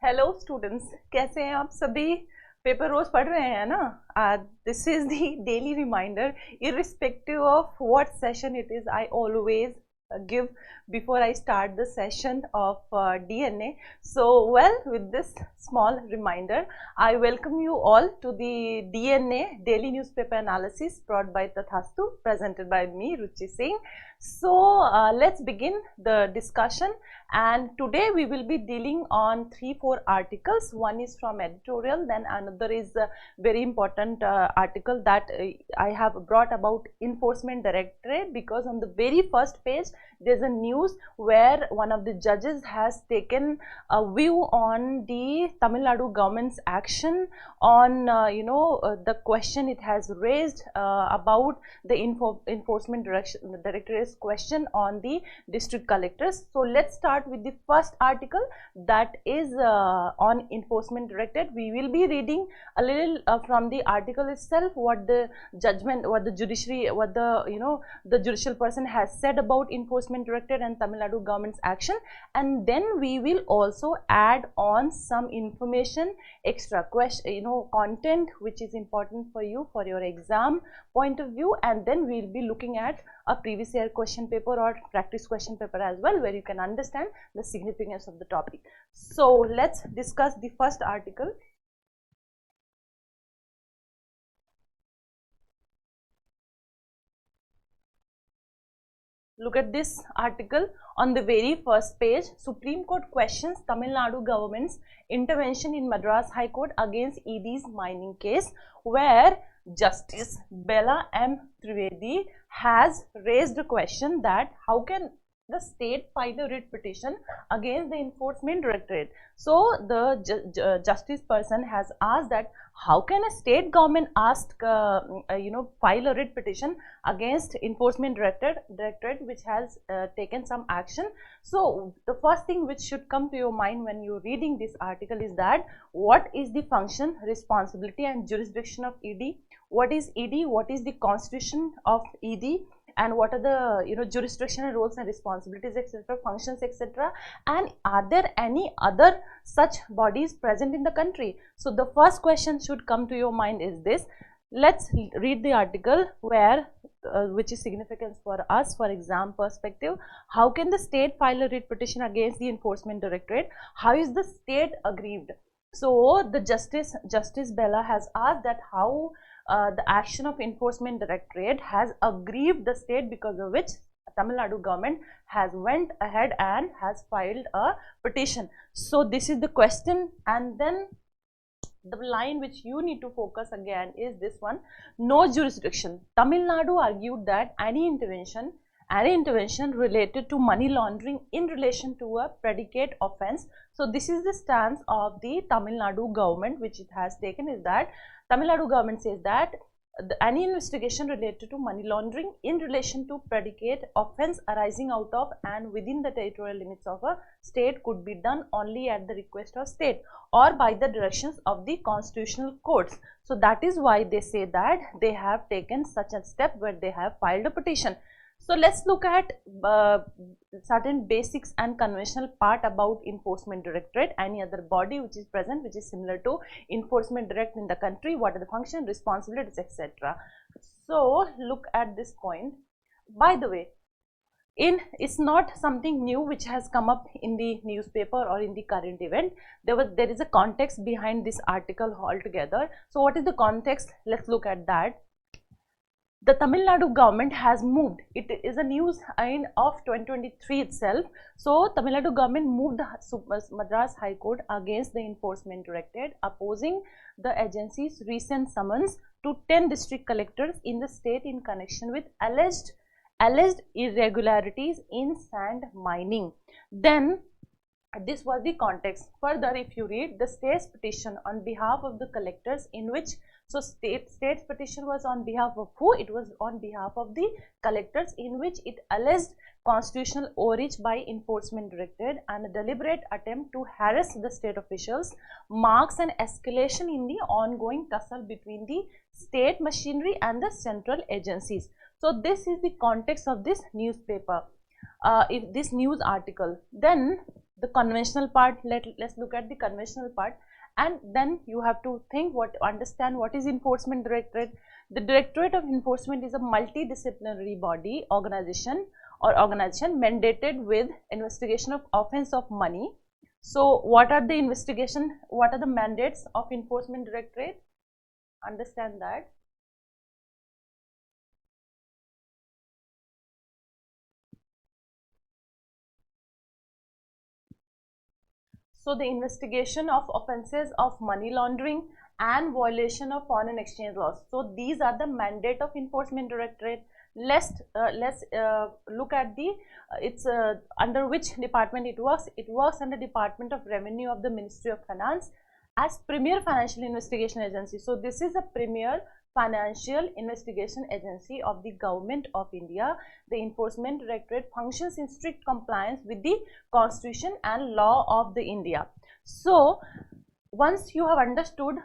Hello students, कैसे हैं आप सभी? पेपर रोज पढ़ रहे हैं ना? This is the daily reminder, irrespective of what session it is. I always give before I start the session of DNA. So well, with this small reminder, I welcome you all to the DNA daily newspaper analysis brought by Tathastu, presented by me, Ruchi Singh. So let's begin the discussion, and today we will be dealing on 3-4 articles. One is from editorial, then another is a very important article that I have brought about Enforcement Directorate, because on the very first page there's a news where one of the judges has taken a view on the Tamil Nadu government's action on the question it has raised about the Enforcement Directorate's question on the district collectors. So let's start with the first article, that is on Enforcement Directorate. We will be reading a little from the article itself, what the judgment, what the judiciary, what the judicial person has said about Enforcement Directorate and Tamil Nadu government's action, and then we will also add on some information, extra question, content which is important for you for your exam point of view, and then we will be looking at a previous year question paper or practice question paper as well, where you can understand the significance of the topic. So let's discuss the first article. Look at this article on the very first page. Supreme Court questions Tamil Nadu government's intervention in Madras High Court against ED's mining case, where Justice Bella M. Trivedi has raised a question that how can the state file a writ petition against the Enforcement Directorate. So the justice person has asked that how can a state government file a writ petition against Enforcement Directorate which has taken some action. So the first thing which should come to your mind when you're reading this article is that what is the function, responsibility and jurisdiction of ED? What is ED? What is the constitution of ED? And what are the jurisdictional roles and responsibilities, etc., functions, etc., and are there any other such bodies present in the country? So the first question should come to your mind is this. Let's read the article where which is significant for us for exam perspective. How can the state file a writ petition against the Enforcement Directorate? How is the state aggrieved? So the Justice Bella has asked that how the action of Enforcement Directorate has aggrieved the state, because of which Tamil Nadu government has went ahead and has filed a petition. So this is the question, and then the line which you need to focus again is this one: no jurisdiction. Tamil Nadu argued that any intervention related to money laundering in relation to a predicate offence. So this is the stance of the Tamil Nadu government which it has taken, is that Tamil Nadu government says that any investigation related to money laundering in relation to predicate offence arising out of and within the territorial limits of a state could be done only at the request of state or by the directions of the constitutional courts. So that is why they say that they have taken such a step where they have filed a petition. So let's look at certain basics and conventional part about Enforcement Directorate, any other body which is present which is similar to Enforcement Directorate in the country, what are the functions, responsibilities, etc. So look at this point. By the way, it's not something new which has come up in the newspaper or in the current event. There is a context behind this article altogether. So what is the context? Let's look at that. The Tamil Nadu government has moved. It is a news of 2023 itself. So Tamil Nadu government moved the Madras High Court against the Enforcement Directorate, opposing the agency's recent summons to 10 district collectors in the state in connection with alleged irregularities in sand mining. Then this was the context. Further, if you read the state's petition on behalf of the collectors, in which state's petition was on behalf of who? It was on behalf of the collectors, in which it alleged constitutional overreach by Enforcement Directorate and a deliberate attempt to harass the state officials marks an escalation in the ongoing tussle between the state machinery and the central agencies. So this is the context of this newspaper, this news article. Then the conventional part. Let's look at the conventional part, and then you have to understand what is Enforcement Directorate. The Directorate of Enforcement is a multidisciplinary body, organization mandated with investigation of offence of money. So what are the mandates of Enforcement Directorate? Understand that. So the investigation of offences of money laundering and violation of foreign exchange laws. So these are the mandate of Enforcement Directorate. Let's look at the under which department it works. It works under Department of Revenue of the Ministry of Finance as Premier Financial Investigation Agency. So this is a premier financial investigation agency of the Government of India. The Enforcement Directorate functions in strict compliance with the Constitution and law of the India. So once you have understood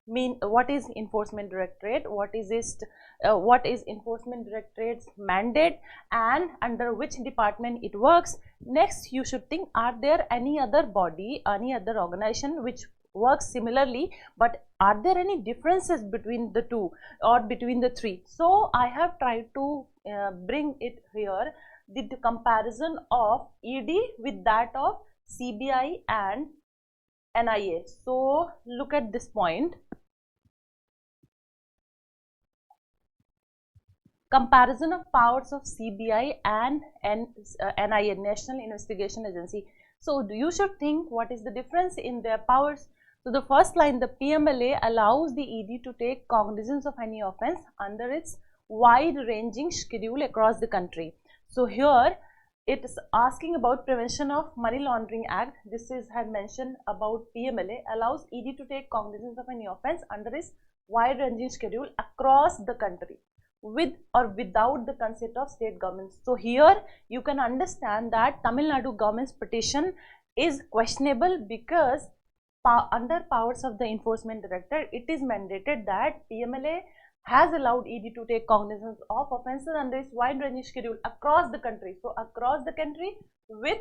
what is Enforcement Directorate, what is Enforcement Directorate's mandate, and under which department it works, next you should think, are there any other body, any other organization which works similarly, but are there any differences between the two or between the three? So I have tried to bring it here, the comparison of ED with that of CBI and NIA. So look at this point. Comparison of powers of CBI and NIA, National Investigation Agency. So you should think, what is the difference in their powers? So the first line, the PMLA allows the ED to take cognizance of any offence under its wide-ranging schedule across the country. So here it is asking about Prevention of Money Laundering Act. This is had mentioned about PMLA allows ED to take cognizance of any offence under its wide-ranging schedule across the country, with or without the consent of state governments. So here you can understand that Tamil Nadu government's petition is questionable, because under powers of the Enforcement Director, it is mandated that PMLA has allowed ED to take cognizance of offences under its wide-ranging schedule across the country. So across the country, with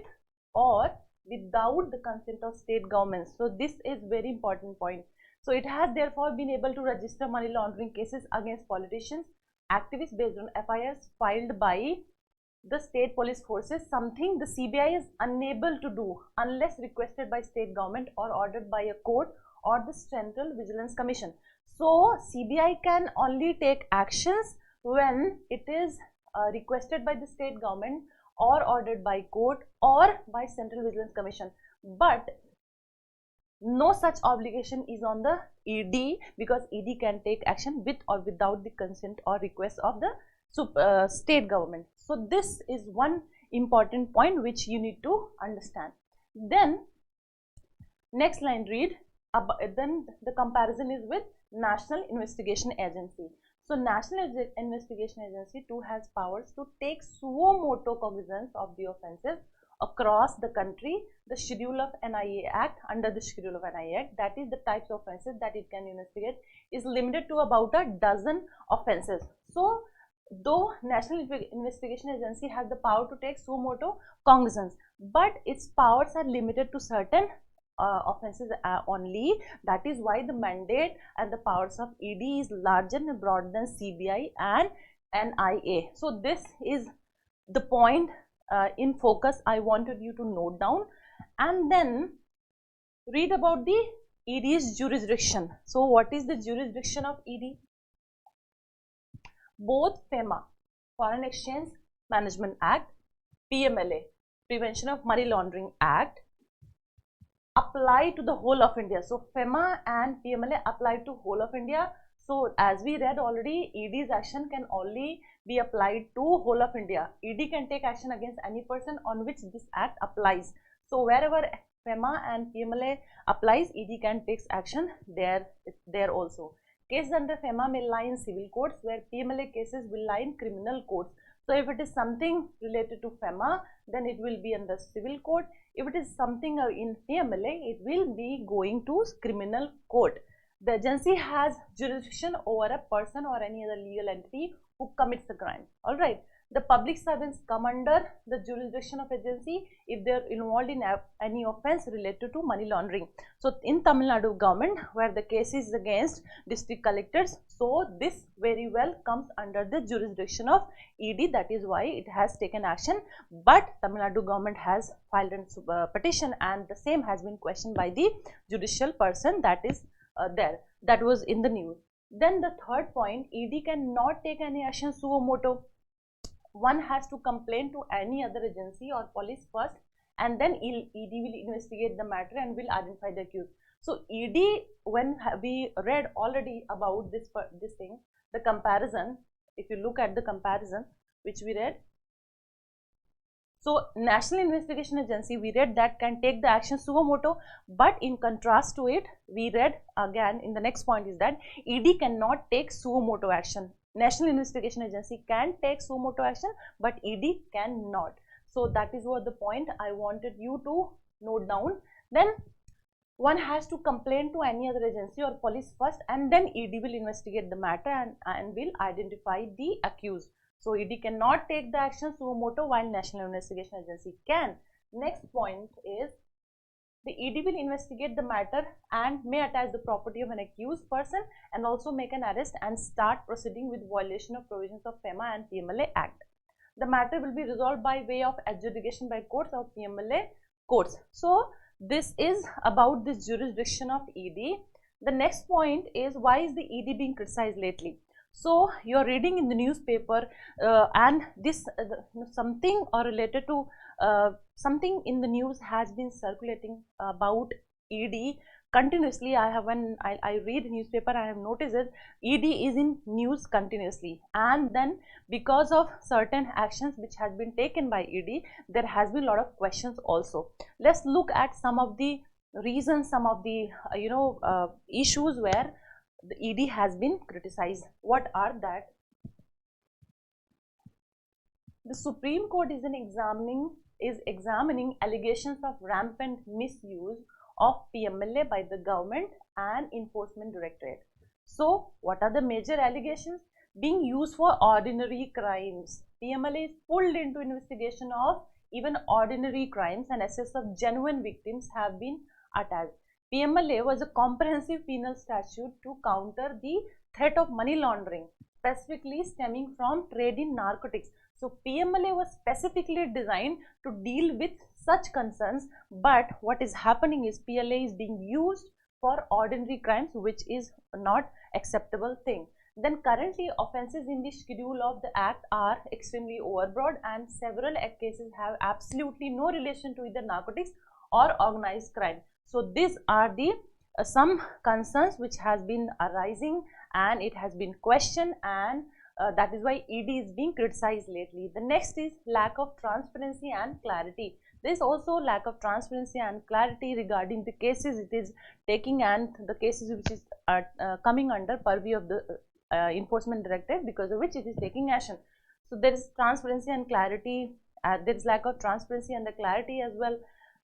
or without the consent of state governments. So this is very important point. So it has therefore been able to register money laundering cases against politicians, activists based on FIRs filed by the state police forces, something the CBI is unable to do unless requested by state government or ordered by a court or the Central Vigilance Commission. So CBI can only take actions when it is requested by the state government or ordered by court or by Central Vigilance Commission, but no such obligation is on the ED, because ED can take action with or without the consent or request of the state government. So this is one important point which you need to understand. Then next line read, then the comparison is with National Investigation Agency. So National Investigation Agency too has powers to take suo motu cognizance of the offences across the country. The schedule of NIA Act, under the schedule of NIA Act, that is the types of offences that it can investigate, is limited to about a dozen offences. So though National Investigation Agency has the power to take suo motu cognizance, but its powers are limited to certain offences only. That is why the mandate and the powers of ED is larger and broader than CBI and NIA. So this is the point in focus I wanted you to note down, and then read about the ED's jurisdiction. So what is the jurisdiction of ED? Both FEMA, Foreign Exchange Management Act, PMLA, Prevention of Money Laundering Act, apply to the whole of India. So FEMA and PMLA apply to whole of India. So as we read already, ED's action can only be applied to whole of India. ED can take action against any person on which this act applies. So wherever FEMA and PMLA applies, ED can take action there also. Cases under FEMA may lie in civil courts, where PMLA cases will lie in criminal courts. So if it is something related to FEMA, then it will be under civil court. If it is something in PMLA, it will be going to criminal court. The agency has jurisdiction over a person or any other legal entity who commits a crime. Alright. The public servants come under the jurisdiction of agency if they are involved in any offence related to money laundering. So in Tamil Nadu government, where the case is against district collectors, so this very well comes under the jurisdiction of ED. That is why it has taken action. But Tamil Nadu government has filed a petition, and the same has been questioned by the judicial person that is there. That was in the news. Then the third point, ED cannot take any action suo moto. One has to complain to any other agency or police first, and then ED will investigate the matter and will identify the accused. So ED, when we read already about this thing, the comparison, if you look at the comparison which we read, so National Investigation Agency, we read that can take the action suo moto, but in contrast to it, we read again in the next point is that ED cannot take suo moto action. National Investigation Agency can take suo moto action, but ED cannot. So that is what the point I wanted you to note down. Then one has to complain to any other agency or police first, and then ED will investigate the matter and will identify the accused. So ED cannot take the action suo moto while National Investigation Agency can. Next point is the ED will investigate the matter and may attach the property of an accused person and also make an arrest and start proceeding with violation of provisions of FEMA and PMLA Act. The matter will be resolved by way of adjudication by courts or PMLA courts. So this is about this jurisdiction of ED. The next point is, why is the ED being criticized lately? So you are reading in the newspaper and this something or related to something in the news has been circulating about ED continuously. When I read newspaper, I have noticed that ED is in news continuously, and then because of certain actions which has been taken by ED, there has been a lot of questions also. Let's look at some of the reasons, some of the issues where the ED has been criticized. What are that? The Supreme Court is examining allegations of rampant misuse of PMLA by the government and Enforcement Directorate. So what are the major allegations? Being used for ordinary crimes. PMLA is pulled into investigation of even ordinary crimes, and assets of genuine victims have been attached. PMLA was a comprehensive penal statute to counter the threat of money laundering, specifically stemming from trade in narcotics. So PMLA was specifically designed to deal with such concerns, but what is happening is PLA is being used for ordinary crimes, which is not acceptable thing. Then currently offences in the schedule of the act are extremely overbroad, and several cases have absolutely no relation to either narcotics or organized crime. So these are the some concerns which has been arising, and it has been questioned, and that is why ED is being criticized lately. The next is lack of transparency and clarity. There is also lack of transparency and clarity regarding the cases it is taking and the cases which is coming under purview of the Enforcement Directorate, because of which it is taking action. So there is transparency and clarity, there is lack of transparency and the clarity as well.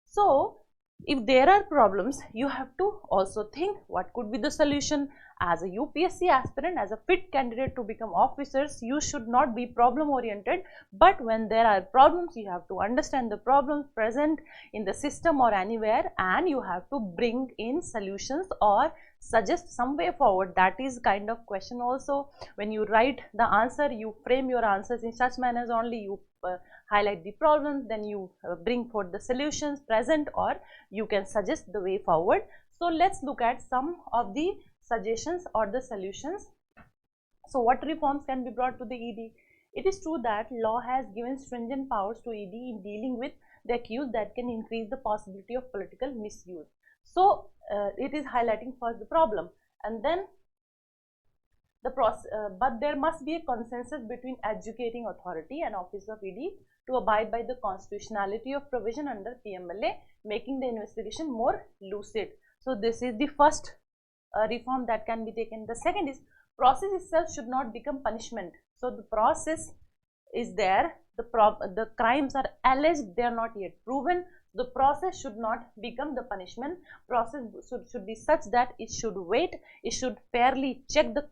So if there are problems, you have to also think what could be the solution. As a UPSC aspirant, as a fit candidate to become officers, you should not be problem oriented, but when there are problems, you have to understand the problems present in the system or anywhere, and you have to bring in solutions or suggest some way forward. That is kind of question also. When you write the answer, you frame your answers in such manners only. You highlight the problems, then you bring forth the solutions present, or you can suggest the way forward. So let's look at some of the suggestions or the solutions. So what reforms can be brought to the ED? It is true that law has given stringent powers to ED in dealing with the accused that can increase the possibility of political misuse. So it is highlighting first the problem, and then the process, but there must be a consensus between adjudicating authority and office of ED to abide by the constitutionality of provision under PMLA, making the investigation more lucid. So this is the first reform that can be taken. The second is process itself should not become punishment. So the process is there, the crimes are alleged, they are not yet proven. The process should not become the punishment. Process should be such that it should wait, it should fairly check the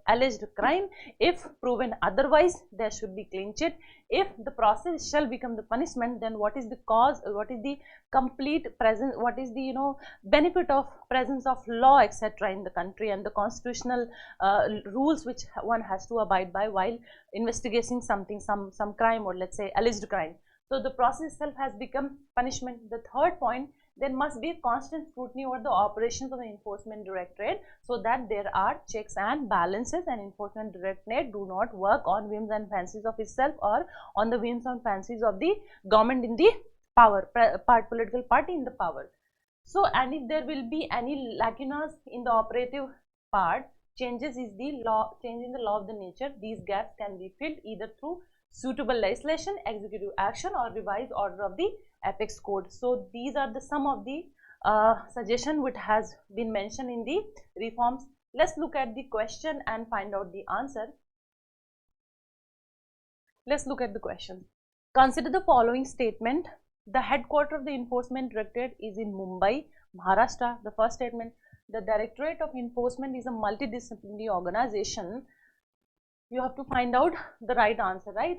alleged crime. If proven otherwise, there should be clean chit. If the process shall become the punishment, then what is the cause, what is the complete presence, what is the benefit of presence of law, etc. in the country, and the constitutional rules which one has to abide by while investigating something, some crime, or let's say alleged crime. So the process itself has become punishment. The third point, there must be constant scrutiny over the operations of the enforcement directorate, so that there are checks and balances, and enforcement directorate do not work on whims and fancies of itself or on the whims and fancies of the government in the power, political party in the power. So, and if there will be any lacunas in the operative part, changes is the law, change in the law of the nature, these gaps can be filled either through suitable legislation, executive action, or revised order of the apex code. So these are the some of the suggestion which has been mentioned in the reforms. Let's look at the question and find out the answer. Let's look at the question. Consider the following statement. The headquarters of the enforcement directorate is in Mumbai, Maharashtra. The first statement, the Directorate of Enforcement is a multidisciplinary organization. You have to find out the right answer, right?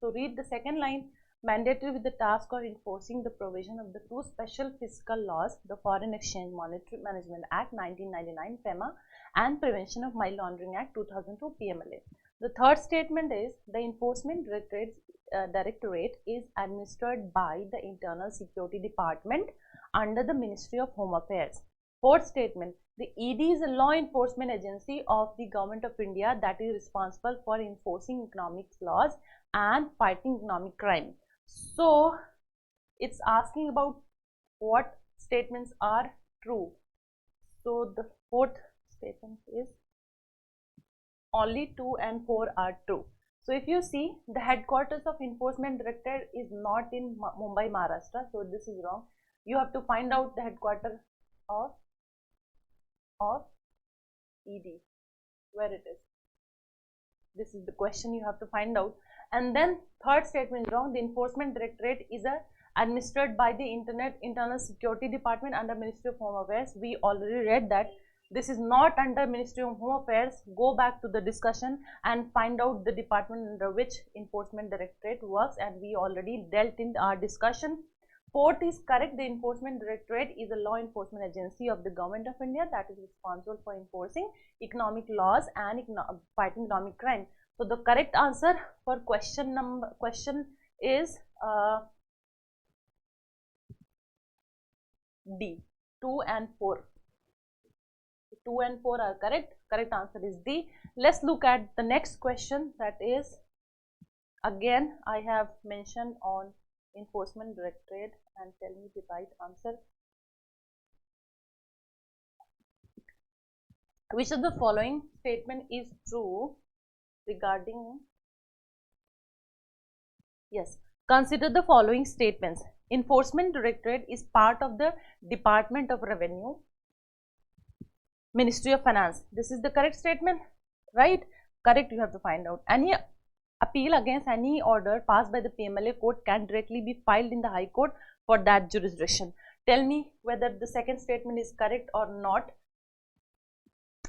So read the second line. Mandatory with the task of enforcing the provision of the two special fiscal laws, the Foreign Exchange Monetary Management Act 1999 FEMA and Prevention of Money Laundering Act 2002 PMLA. The third statement is the Enforcement Directorate is administered by the Internal Security Department under the Ministry of Home Affairs. Fourth statement, the ED is a law enforcement agency of the Government of India that is responsible for enforcing economic laws and fighting economic crime. So it's asking about what statements are true. So the fourth statement is only 2 and 4 are true. So if you see, the headquarters of Enforcement Directorate is not in Mumbai, Maharashtra. So this is wrong. You have to find out the headquarters of ED, where it is. This is the question you have to find out. And then third statement is wrong. The Enforcement Directorate is administered by the Internal Security Department under Ministry of Home Affairs. We already read that. This is not under Ministry of Home Affairs. Go back to the discussion and find out the department under which Enforcement Directorate works, and we already dealt in our discussion. Fourth is correct. The Enforcement Directorate is a law enforcement agency of the Government of India that is responsible for enforcing economic laws and fighting economic crime. So the correct answer for question is D, 2 and 4. 2 and 4 are correct. Correct answer is D. Let's look at the next question. That is, again I have mentioned on Enforcement Directorate, and tell me the right answer. Which of the following statement is true regarding, yes, consider the following statements. Enforcement Directorate is part of the Department of Revenue, Ministry of Finance. This is the correct statement, right? Correct, you have to find out. Any appeal against any order passed by the PMLA court can directly be filed in the High Court for that jurisdiction. Tell me whether the second statement is correct or not.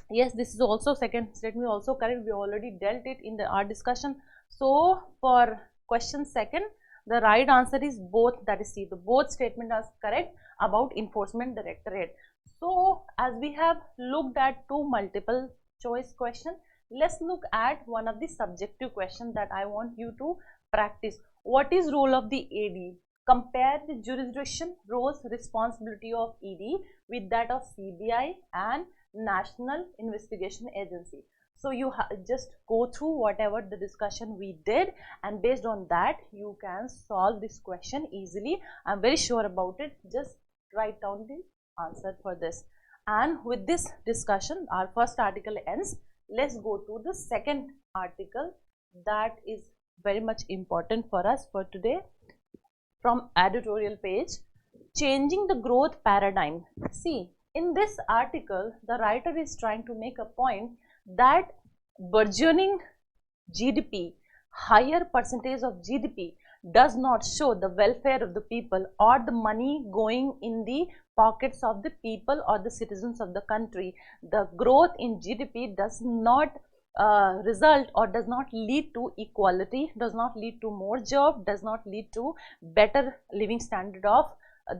Yes, this is also second statement also correct. We already dealt it in our discussion. So for question second, the right answer is both, that is C. The both statements are correct about Enforcement Directorate. So as we have looked at two multiple choice questions, let's look at one of the subjective questions that I want you to practice. What is role of the AD? Compare the jurisdiction, roles, responsibility of ED with that of CBI and National Investigation Agency. So you just go through whatever the discussion we did, and based on that you can solve this question easily. I'm very sure about it. Just write down the answer for this. And with this discussion, our first article ends. Let's go to the second article that is very much important for us for today. From editorial page, changing the growth paradigm. See, in this article, the writer is trying to make a point that burgeoning GDP, higher percentage of GDP does not show the welfare of the people or the money going in the pockets of the people or the citizens of the country, the growth in GDP does not result or does not lead to equality, does not lead to more job, does not lead to better living standard of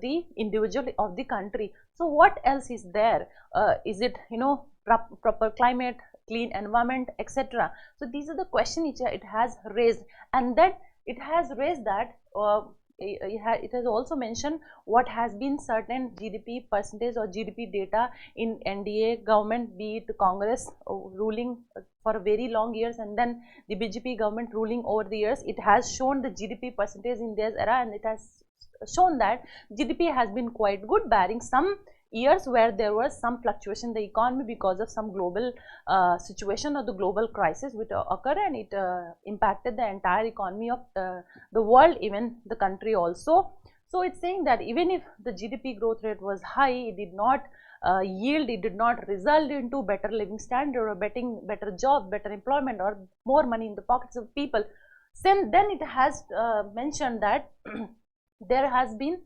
the individual of the country. So what else is there? Is it, you know, proper climate, clean environment, etc.? So these are the questions it has raised, and then it has raised that it has also mentioned what has been certain GDP percentage or GDP data in NDA government, be it Congress ruling for very long years and then the BJP government ruling over the years. It has shown the GDP percentage in this era, and it has shown that GDP has been quite good, barring some years where there was some fluctuation in the economy because of some global situation or the global crisis which occurred, and it impacted the entire economy of the world, even the country also. So it's saying that even if the GDP growth rate was high, it did not yield, it did not result into better living standard or better job, better employment, or more money in the pockets of people. Then it has mentioned that there has been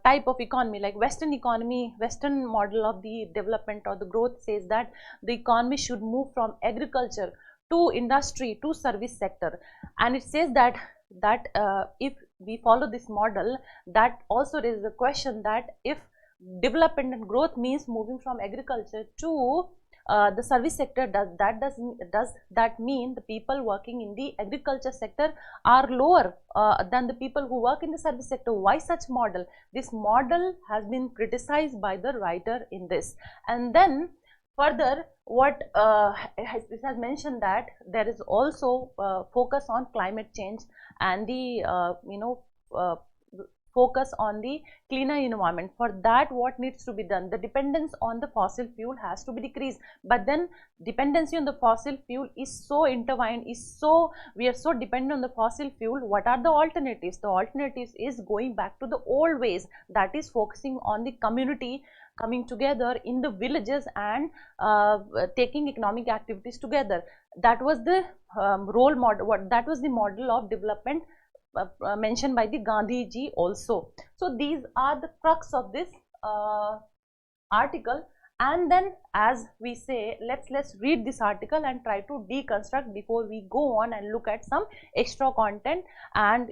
type of economy like Western economy, Western model of the development or the growth says that the economy should move from agriculture to industry to service sector, and it says that if we follow this model, that also raises the question that if development and growth means moving from agriculture to the service sector, does that mean the people working in the agriculture sector are lower than the people who work in the service sector? Why such model? This model has been criticized by the writer in this. And then further, what it has mentioned that there is also focus on climate change and the focus on the cleaner environment. For that, what needs to be done? The dependence on the fossil fuel has to be decreased. But then dependency on the fossil fuel is so intertwined, we are so dependent on the fossil fuel. What are the alternatives? The alternatives is going back to the old ways, that is focusing on the community coming together in the villages and taking economic activities together. That was the role model, that was the model of development mentioned by the Gandhi ji also. So these are the crux of this article. And then, as we say, let's read this article and try to deconstruct before we go on and look at some extra content, and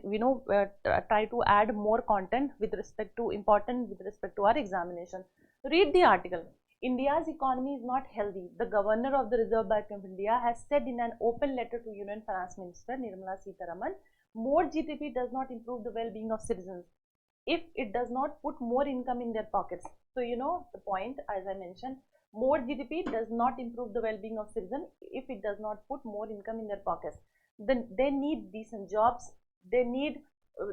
try to add more content with respect to our examination. Read the article. India's economy is not healthy. The Governor of the Reserve Bank of India has said in an open letter to Union Finance Minister Nirmala Sitharaman. More GDP does not improve the well-being of citizens if it does not put more income in their pockets. So the point, as I mentioned, more GDP does not improve the well-being of citizens if it does not put more income in their pockets. Then they need decent jobs, they need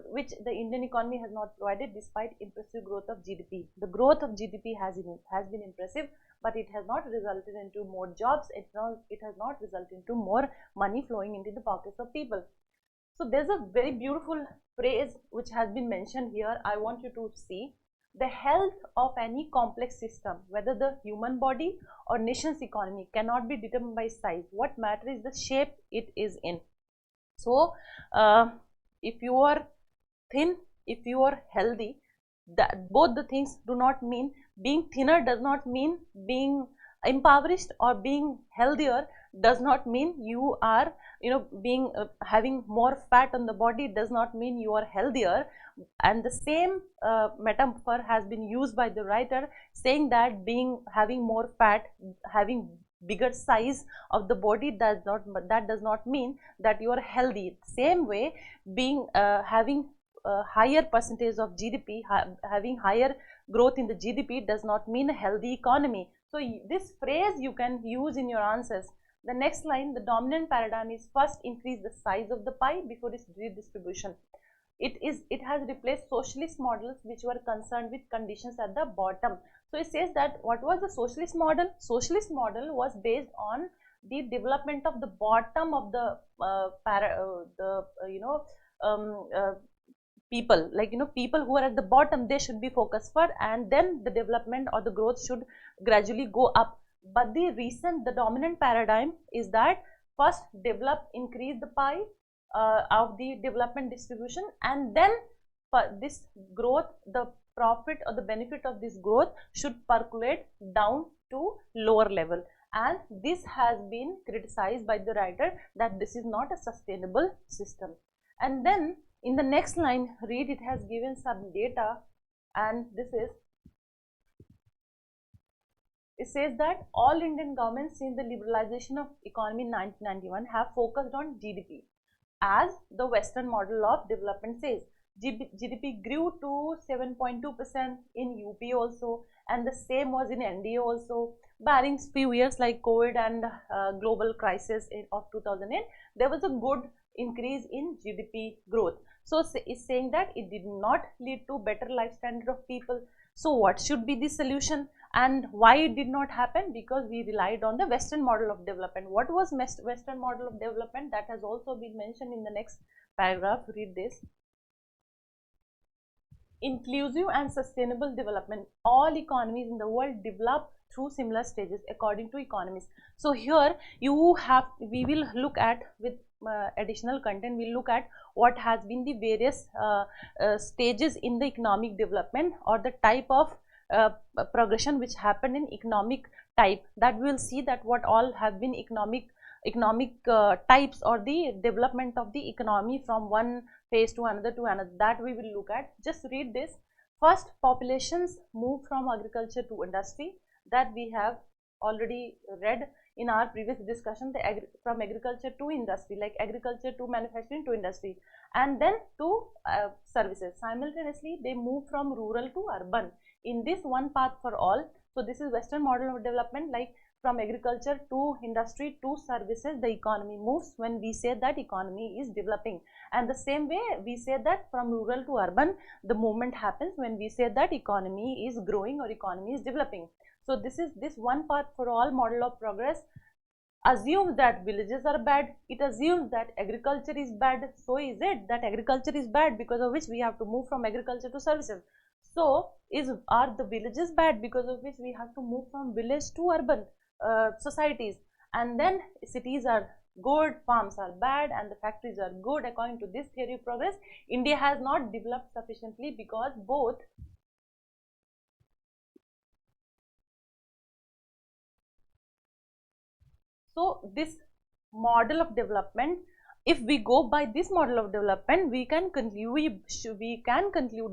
which the Indian economy has not provided despite impressive growth of GDP. The growth of GDP has been impressive, but it has not resulted into more jobs, it has not resulted into more money flowing into the pockets of people. So there's a very beautiful phrase which has been mentioned here. I want you to see: the health of any complex system, whether the human body or nation's economy, cannot be determined by size. What matters is the shape it is in. So if you are thin, if you are healthy, that both the things do not mean being thinner, does not mean being impoverished, or being healthier does not mean you are being having more fat on the body does not mean you are healthier. And the same metaphor has been used by the writer, saying that having more fat, having bigger size of the body, that does not mean that you are healthy. Same way, being having higher percentage of GDP, having higher growth in the GDP does not mean a healthy economy. So this phrase you can use in your answers. The next line: the dominant paradigm is first increase the size of the pie before its redistribution. It has replaced socialist models which were concerned with conditions at the bottom. So it says that what was the socialist model? Socialist model was based on the development of the bottom of the people, like people who are at the bottom, they should be focused for, and then the development or the growth should gradually go up. But the dominant paradigm is that first develop, increase the pie, of the development distribution, and then this growth, the profit or the benefit of this growth should percolate down to lower level. And this has been criticized by the writer that this is not a sustainable system. And then in the next line, read, it has given some data, and this is, it says that all Indian governments since the liberalization of economy in 1991 have focused on GDP. As the Western model of development says, GDP grew to 7.2% in UP also, and the same was in NDA also, barring few years like COVID and global crisis of 2008. There was a good increase in GDP growth. So it's saying that it did not lead to better life standard of people. So what should be the solution, and why it did not happen? Because we relied on the Western model of development. What was Western model of development? That has also been mentioned in the next paragraph. Read this. Inclusive and sustainable development. All economies in the world develop through similar stages according to economists. So here we will look at, with additional content, we'll look at what has been the various stages in the economic development, or the type of progression which happened in economic type. That we will see that what all have been economic types, or the development of the economy from one phase to another that we will look at. Just read this. First, populations move from agriculture to industry. That we have already read in our previous discussion, from agriculture to industry, like agriculture to manufacturing to industry, and then to services. Simultaneously, they move from rural to urban in this one path for all. So this is Western model of development, like from agriculture to industry to services, the economy moves when we say that economy is developing. And the same way we say that from rural to urban, the movement happens when we say that economy is growing or economy is developing. So this is this one path for all model of progress assumes that villages are bad. It assumes that agriculture is bad. So is it that agriculture is bad, because of which we have to move from agriculture to services? So are the villages bad, because of which we have to move from village to urban societies? And then cities are good, farms are bad, and the factories are good. According to this theory of progress, India has not developed sufficiently, because both so this model of development, if we go by this model of development, we can conclude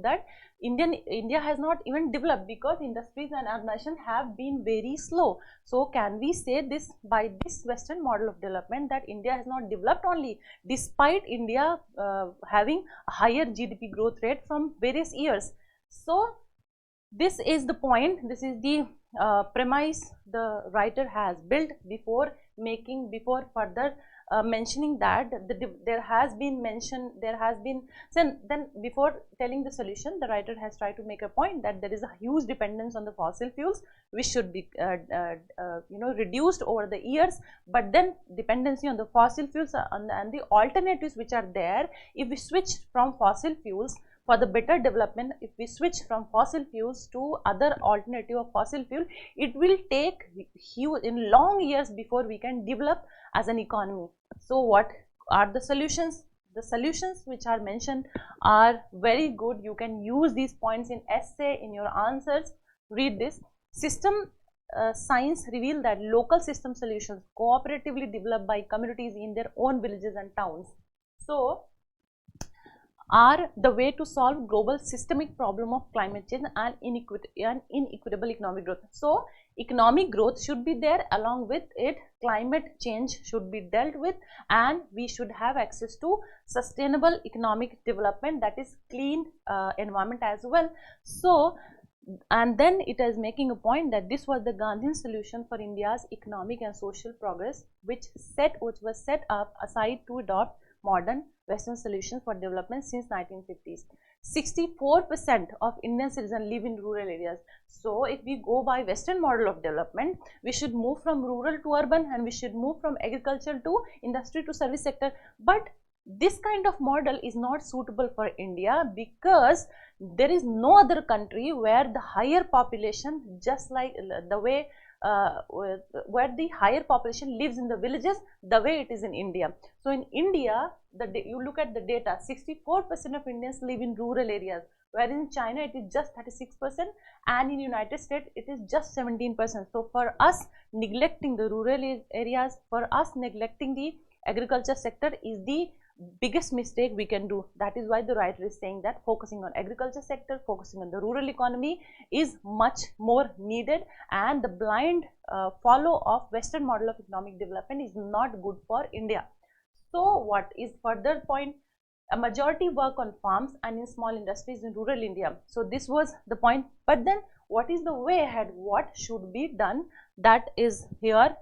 that India has not even developed, because industries and urbanization have been very slow. So can we say this by this Western model of development, that India has not developed only, despite India having a higher GDP growth rate from various years? So this is the point, this is the premise the writer has built before further mentioning that then before telling the solution, the writer has tried to make a point that there is a huge dependence on the fossil fuels, which should be reduced over the years. But then dependency on the fossil fuels and the alternatives which are there, if we switch from fossil fuels for the better development, if we switch from fossil fuels to other alternative of fossil fuel, it will take in long years before we can develop as an economy. So what are the solutions? The solutions which are mentioned are very good. You can use these points in essay, in your answers. Read this. System science reveal that local system solutions cooperatively developed by communities in their own villages and towns, so are the way to solve global systemic problem of climate change and inequitable economic growth. So economic growth should be there, along with it climate change should be dealt with, and we should have access to sustainable economic development, that is clean environment as well. So, and then it is making a point that this was the Gandhian solution for India's economic and social progress, which was set up aside to adopt modern Western solutions for development since 1950s. 64% of Indian citizens live in rural areas. So if we go by Western model of development, we should move from rural to urban, and we should move from agriculture to industry to service sector. But this kind of model is not suitable for India, because there is no other country where the higher population, just like the way where the higher population lives in the villages the way it is in India. So in India, you look at the data, 64% of Indians live in rural areas, whereas in China it is just 36% and in United States it is just 17%. So for us, neglecting the rural areas, for us neglecting the agriculture sector is the biggest mistake we can do. That is why the writer is saying that focusing on agriculture sector, focusing on the rural economy is much more needed, and the blind follow of Western model of economic development is not good for India. So what is further point? A majority work on farms and in small industries in rural India. So this was the point. But then what is the way ahead? What should be done? That is here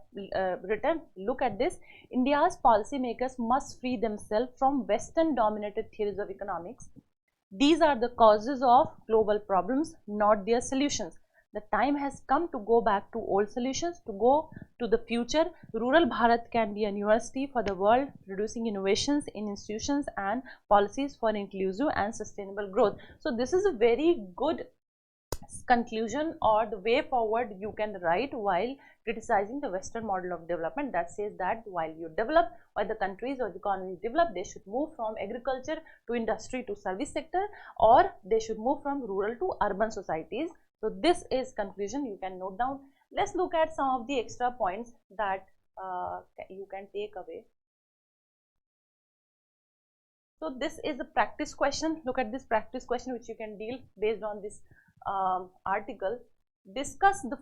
written. Look at this. India's policymakers must free themselves from Western dominated theories of economics. These are the causes of global problems, not their solutions. The time has come to go back to old solutions, to go to the future. Rural Bharat can be a university for the world, producing innovations in institutions and policies for inclusive and sustainable growth. So this is a very good conclusion or the way forward you can write while criticizing the Western model of development, that says that while you develop, while the countries or the economies develop, they should move from agriculture to industry to service sector, or they should move from rural to urban societies. So this is conclusion you can note down. Let's look at some of the extra points that you can take away. So this is a practice question. Look at this practice question which you can deal based on this article. Discuss the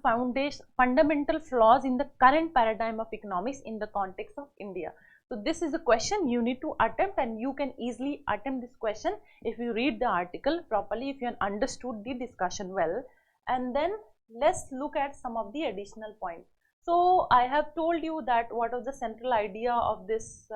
fundamental flaws in the current paradigm of economics in the context of India. So this is a question you need to attempt, and you can easily attempt this question if you read the article properly, if you have understood the discussion well. And then let's look at some of the additional points. So I have told you that what was the central idea of this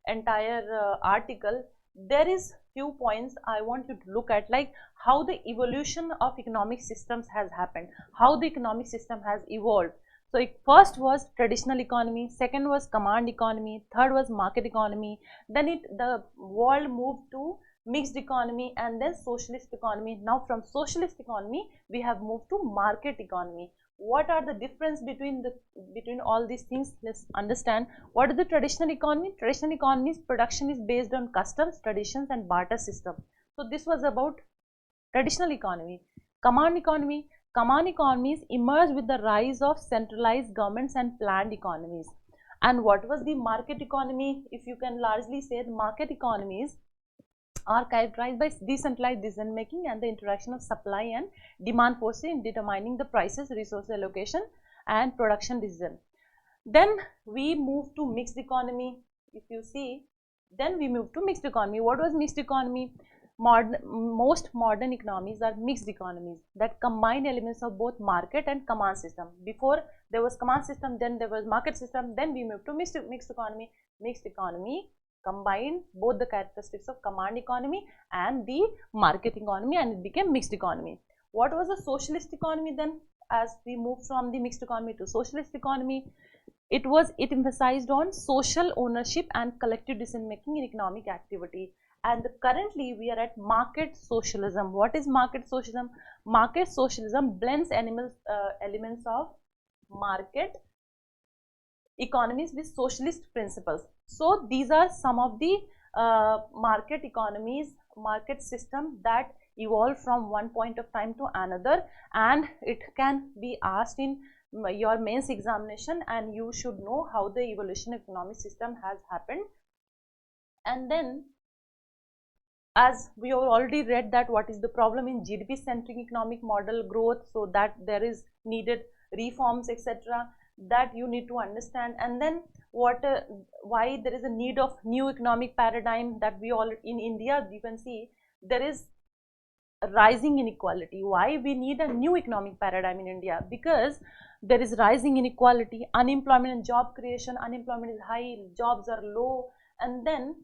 entire article. There is few points I want you to look at, like how the evolution of economic systems has happened, how the economic system has evolved. So first was traditional economy, second was command economy, third was market economy, then the world moved to mixed economy, and then socialist economy. Now from socialist economy we have moved to market economy. What are the difference between all these things? Let's understand. What is the traditional economy? Traditional economy's production is based on customs, traditions and barter system. So this was about traditional economy. Command economy. Command economies emerged with the rise of centralized governments and planned economies. And what was the market economy? If you can largely say, the market economies are characterized by decentralized decision making and the interaction of supply and demand forces in determining the prices, resource allocation and production decision. Then we move to mixed economy. If you see, then we move to mixed economy. What was mixed economy? Most modern economies are mixed economies that combine elements of both market and command system. Before there was command system, then there was market system, then we moved to mixed economy. Mixed economy combine both the characteristics of command economy and the market economy, and it became mixed economy. What was the socialist economy then? As we moved from the mixed economy to socialist economy, it emphasized on social ownership and collective decision making in economic activity. And currently we are at market socialism. What is market socialism? Market socialism blends elements of market economies with socialist principles. So these are some of the market economies, market system that evolve from one point of time to another, and it can be asked in your mains examination, and you should know how the evolution of economic system has happened. And then, as we have already read, that what is the problem in GDP centric economic model growth, so that there is needed reforms, etc., that you need to understand. And then why there is a need of new economic paradigm, that we all in India, you can see there is rising inequality. Why we need a new economic paradigm in India? Because there is rising inequality, unemployment and job creation. Unemployment is high, jobs are low, and then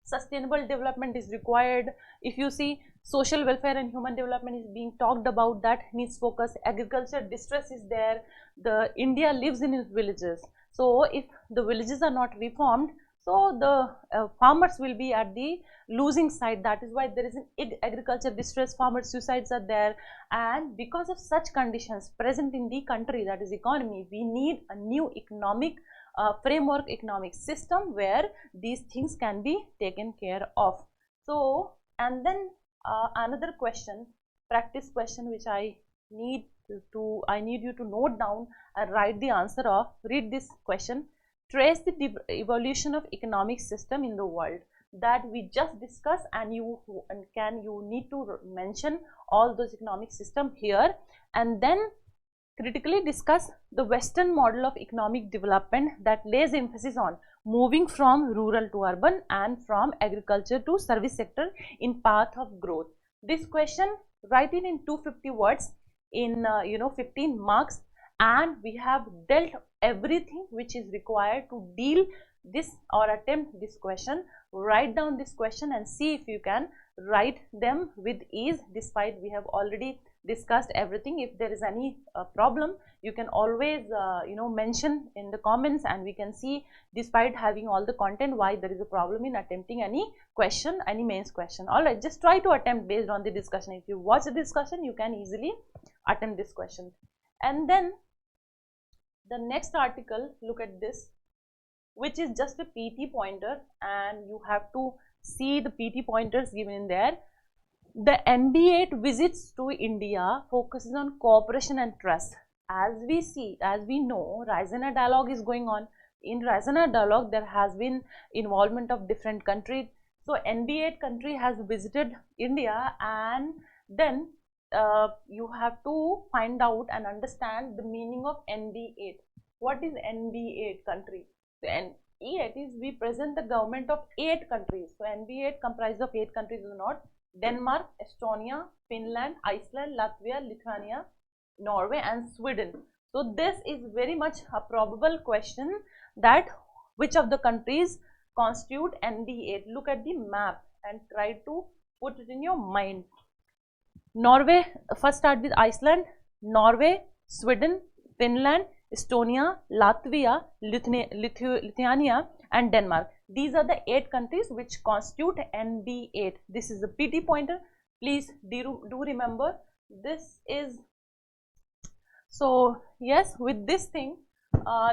sustainable development is required. If you see, social welfare and human development is being talked about, that needs focus. Agriculture distress is there. The India lives in its villages. So if the villages are not reformed, So the farmers will be at the losing side. That is why there is an agriculture distress, farmer suicides are there, and because of such conditions present in the country, that is economy, we need a new economic framework, economic system where these things can be taken care of. So, and then another question, practice question, which I need you to note down and write the answer of. Read this question: trace the evolution of economic system in the world. That we just discussed, and you need to mention all those economic system here, and then critically discuss the Western model of economic development that lays emphasis on moving from rural to urban and from agriculture to service sector in path of growth. This question, write it in 250 words in 15 marks, and we have dealt everything which is required to deal this or attempt this question. Write down this question and see if you can write them with ease, despite we have already discussed everything. If there is any problem, you can always mention in the comments, and we can see, despite having all the content, why there is a problem in attempting any question, any mains question. All right, just try to attempt based on the discussion. If you watch the discussion, you can easily attempt this question. And then the next article, look at this, which is just a PT pointer, and you have to see the PT pointers given in there. The NB8 visits to India focuses on cooperation and trust. As we know, Raisina dialogue is going on. In Raisina dialogue, there has been involvement of different countries. So NB8 country has visited India, and then you have to find out and understand the meaning of NB8. What is NB8 country? So NB8 is, we present the government of 8 countries. So NB8 comprises of 8 countries or not: Denmark, Estonia, Finland, Iceland, Latvia, Lithuania, Norway and Sweden. So this is very much a probable question, that which of the countries constitute NB8. Look at the map and try to put it in your mind. Norway, first start with Iceland, Norway, Sweden, Finland, Estonia, Latvia, Lithuania and Denmark. These are the 8 countries which constitute NB8. This is a PT pointer. Please do remember this is. So yes, with this thing,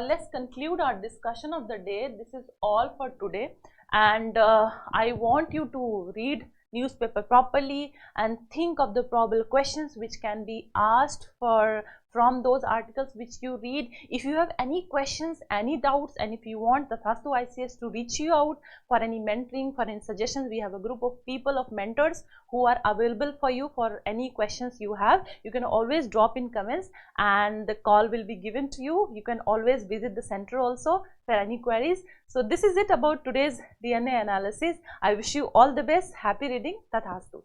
let's conclude our discussion of the day. This is all for today, and I want you to read newspaper properly and think of the probable questions which can be asked from those articles which you read. If you have any questions, any doubts, and if you want the Tathastu-ICS to reach you out for any mentoring, for any suggestions, we have a group of people, of mentors who are available for you for any questions you have. You can always drop in comments and the call will be given to you. You can always visit the center also for any queries. So this is it about today's DNA analysis. I wish you all the best. Happy reading. Tathastu.